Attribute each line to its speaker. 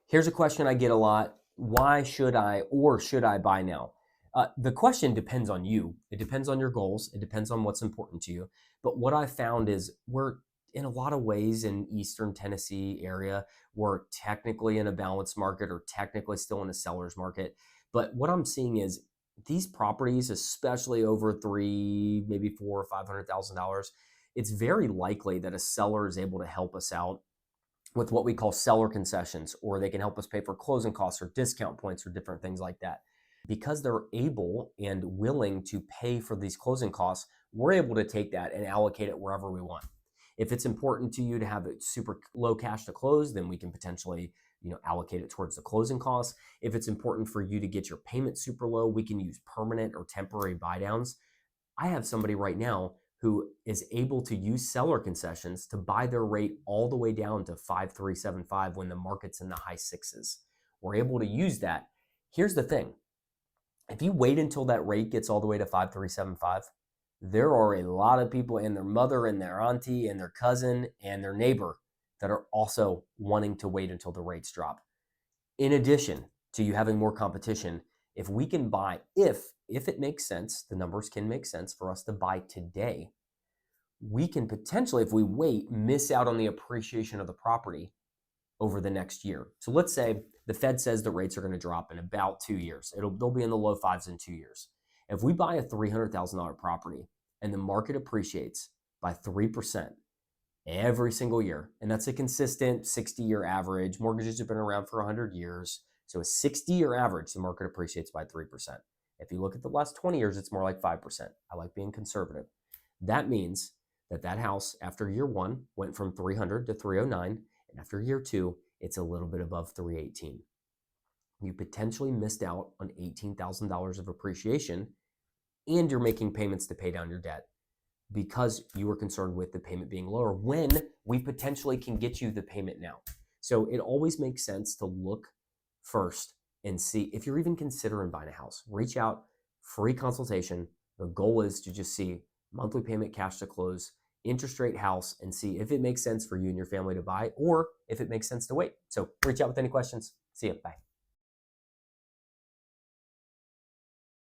Speaker 1: Here's a question I get a lot. Why should I or should I buy now? The question depends on you. It depends on your goals. It depends on what's important to you. But what I found is we're in a lot of ways in Eastern Tennessee area, we're technically in a balanced market or technically still in a seller's market. But what I'm seeing is these properties, especially over three, maybe four or $500,000, it's very likely that a seller is able to help us out with what we call seller concessions, or they can help us pay for closing costs or discount points or different things like that. Because they're able and willing to pay for these closing costs, we're able to take that and allocate it wherever we want. If it's important to you to have it super low cash to close, then we can potentially allocate it towards the closing costs. If it's important for you to get your payment super low, we can use permanent or temporary buy downs. I have somebody right now who is able to use seller concessions to buy their rate all the way down to 5.375 when the market's in the high sixes. We're able to use that. Here's the thing. If you wait until that rate gets all the way to 5.375, there are a lot of people and their mother and their auntie and their cousin and their neighbor that are also wanting to wait until the rates drop. In addition to you having more competition, if we can buy, if it makes sense, the numbers can make sense for us to buy today, we can potentially, if we wait, miss out on the appreciation of the property over the next year. So let's say the Fed says the rates are going to drop in about 2 years. They'll be in the low fives in 2 years. If we buy a $300,000 property and the market appreciates by 3% every single year, and that's a consistent 60-year average. Mortgages have been around for 100 years. So a 60-year average, the market appreciates by 3%. If you look at the last 20 years, it's more like 5%. I like being conservative. That means that house after year one went from 300 to 309, and after year two, it's a little bit above 318. You potentially missed out on $18,000 of appreciation, and you're making payments to pay down your debt because you were concerned with the payment being lower when we potentially can get you the payment now. So it always makes sense to look first and see if you're even considering buying a house. Reach out, free consultation. The goal is to just see monthly payment, cash to close, interest rate, house, and see if it makes sense for you and your family to buy or if it makes sense to wait. So reach out with any questions. See you. Bye.